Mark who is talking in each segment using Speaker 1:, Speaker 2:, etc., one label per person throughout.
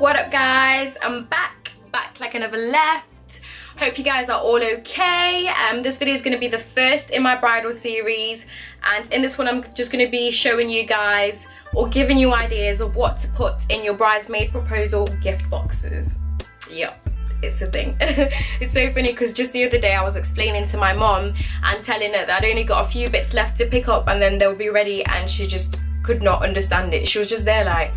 Speaker 1: What up guys, I'm back like I never left. Hope you guys are all okay. This video is going to be the first in my bridal series, and in this one I'm just going to be showing you guys or giving you ideas of what to put in your bridesmaid proposal gift boxes. Yep, it's a thing. It's so funny because just the other day I was explaining to my mom and telling her that I'd only got a few bits left to pick up and then they'll be ready, and she just could not understand it. She was just there like,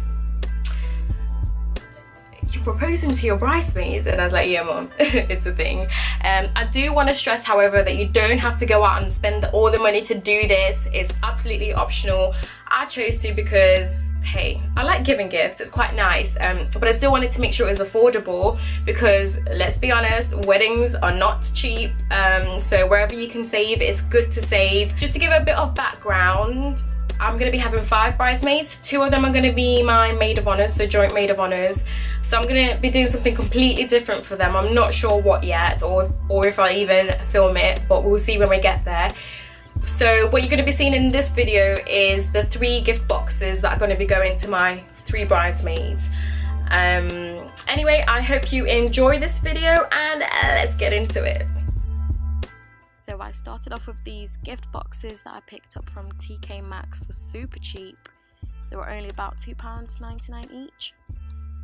Speaker 1: you're proposing to your bridesmaids? And I was like, yeah mom, it's a thing. I do want to stress however that you don't have to go out and spend all the money to do this. It's absolutely optional. I chose to because hey, I like giving gifts, it's quite nice, but I still wanted to make sure it was affordable because let's be honest, weddings are not cheap, so wherever you can save, it's good to save. Just to give a bit of background, I'm going to be having 5 bridesmaids. 2 of them are going to be my maid of honours, so joint maid of honours. So I'm going to be doing something completely different for them. I'm not sure what yet, or if I'll even film it, but we'll see when we get there. So what you're going to be seeing in this video is the 3 gift boxes that are going to be going to my 3 bridesmaids. Anyway, I hope you enjoy this video and let's get into it. So I started off with these gift boxes that I picked up from TK Maxx for super cheap. They were only about £2.99 each.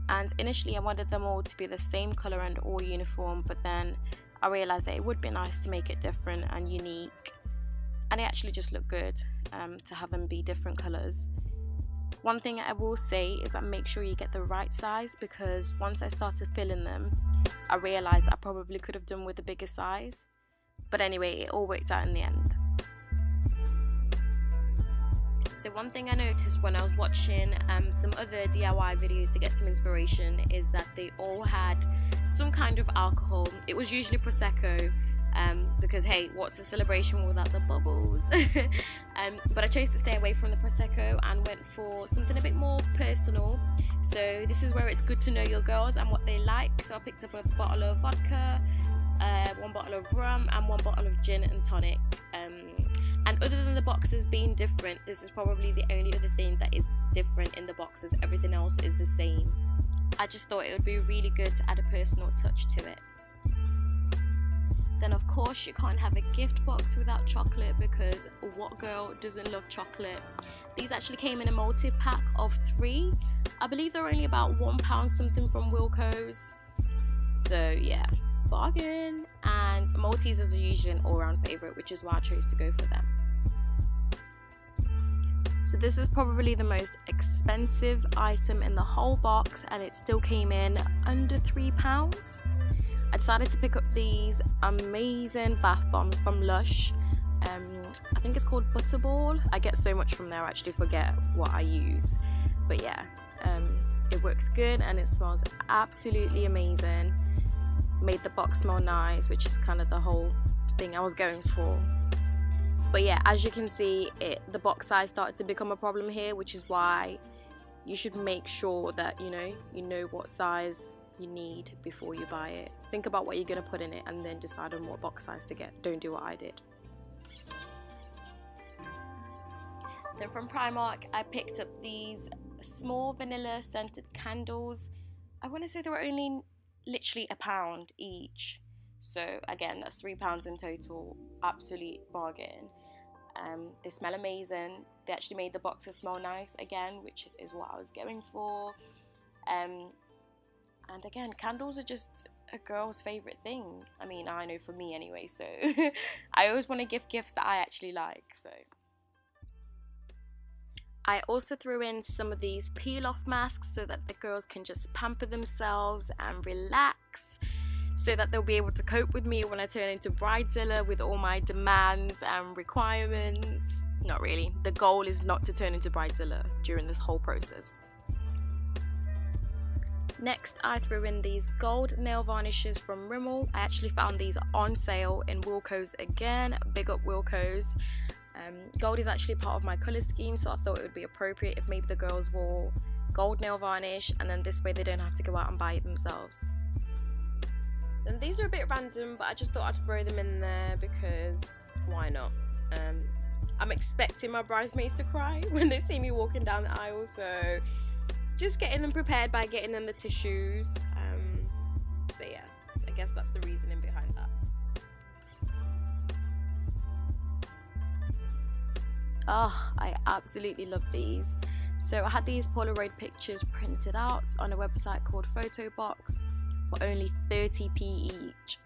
Speaker 1: And initially I wanted them all to be the same colour and all uniform, but then I realised that it would be nice to make it different and unique. And it actually just looked good to have them be different colours. One thing I will say is that make sure you get the right size, because once I started filling them, I realised I probably could have done with a bigger size. But anyway, it all worked out in the end. So one thing I noticed when I was watching some other DIY videos to get some inspiration is that they all had some kind of alcohol. It was usually Prosecco, because hey, what's a celebration without the bubbles? But I chose to stay away from the Prosecco and went for something a bit more personal. So this is where it's good to know your girls and what they like. So I picked up a bottle of vodka, 1 bottle of rum and 1 bottle of gin and tonic, and other than the boxes being different, this is probably the only other thing that is different in the boxes. Everything else is the same. I just thought it would be really good to add a personal touch to it. Then of course you can't have a gift box without chocolate, because what girl doesn't love chocolate? These actually came in a multi-pack of 3. I believe they're only about £1 something from Wilko's, so yeah, bargain. And Maltesers are usually an all-round favourite, which is why I chose to go for them. So this is probably the most expensive item in the whole box, and it still came in under £3. I decided to pick up these amazing bath bombs from Lush. I think it's called Butterball. I get so much from there I actually forget what I use, but yeah, it works good and it smells absolutely amazing. Made the box smell nice, which is kind of the whole thing I was going for. But yeah, as you can see, the box size started to become a problem here, which is why you should make sure that you know what size you need before you buy it. Think about what you're going to put in it and then decide on what box size to get. Don't do what I did. Then from Primark I picked up these small vanilla scented candles. I want to say they were only literally £1 each, so again that's £3 in total. Absolute bargain. They smell amazing. They actually made the boxes smell nice again, which is what I was going for. And again, candles are just a girl's favourite thing. I mean, I know for me anyway, so I always want to give gifts that I actually like. So I also threw in some of these peel-off masks so that the girls can just pamper themselves and relax, so that they'll be able to cope with me when I turn into Bridezilla with all my demands and requirements. Not really. The goal is not to turn into Bridezilla during this whole process. Next, I threw in these gold nail varnishes from Rimmel. I actually found these on sale in Wilko's again. Big up Wilko's. Gold is actually part of my colour scheme, so I thought it would be appropriate if maybe the girls wore gold nail varnish, and then this way they don't have to go out and buy it themselves. And these are a bit random, but I just thought I'd throw them in there because why not? I'm expecting my bridesmaids to cry when they see me walking down the aisle, so just getting them prepared by getting them the tissues. So yeah, I guess that's the reasoning behind that. Oh, I absolutely love these. So I had these Polaroid pictures printed out on a website called Photobox for only 30p each.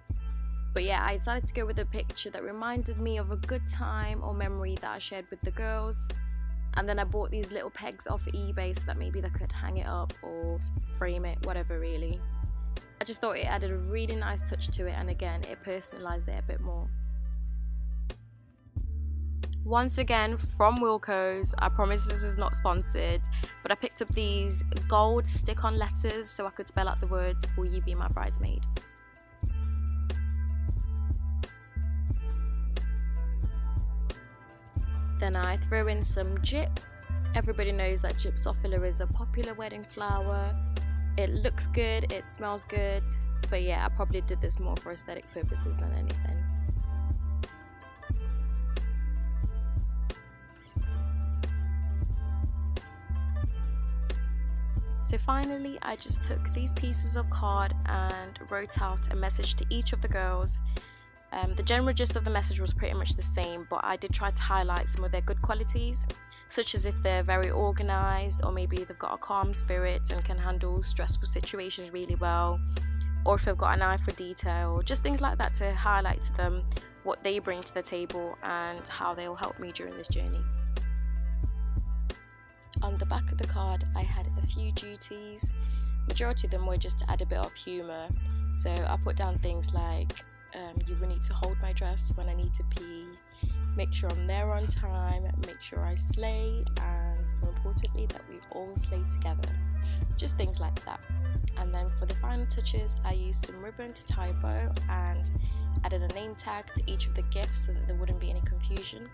Speaker 1: But yeah, I decided to go with a picture that reminded me of a good time or memory that I shared with the girls. And then I bought these little pegs off eBay so that maybe they could hang it up or frame it, whatever really. I just thought it added a really nice touch to it, and again, it personalised it a bit more. Once again, from Wilko's, I promise this is not sponsored, but I picked up these gold stick-on letters so I could spell out the words, "Will you be my bridesmaid?" Then I throw in some gyp. Everybody knows that gypsophila is a popular wedding flower. It looks good, it smells good, but yeah, I probably did this more for aesthetic purposes than anything. So finally, I just took these pieces of card and wrote out a message to each of the girls. The general gist of the message was pretty much the same, but I did try to highlight some of their good qualities, such as if they're very organised, or maybe they've got a calm spirit and can handle stressful situations really well, or if they've got an eye for detail, just things like that to highlight to them what they bring to the table and how they will help me during this journey. On the back of the card, I had a few duties. Majority of them were just to add a bit of humour, so I put down things like you will need to hold my dress when I need to pee, make sure I'm there on time, make sure I slay, and more importantly that we all slay together. Just things like that. And then for the final touches, I used some ribbon to tie a bow and added a name tag to each of the gifts so that there wouldn't be any confusion.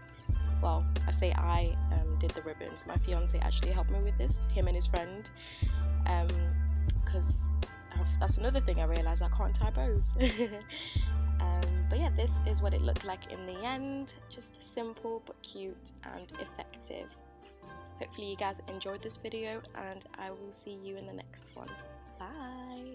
Speaker 1: Well, I say I did the ribbons. My fiance actually helped me with this, him and his friend, because that's another thing I realised, I can't tie bows. But yeah, this is what it looked like in the end. Just simple but cute and effective. Hopefully you guys enjoyed this video, and I will see you in the next one. Bye!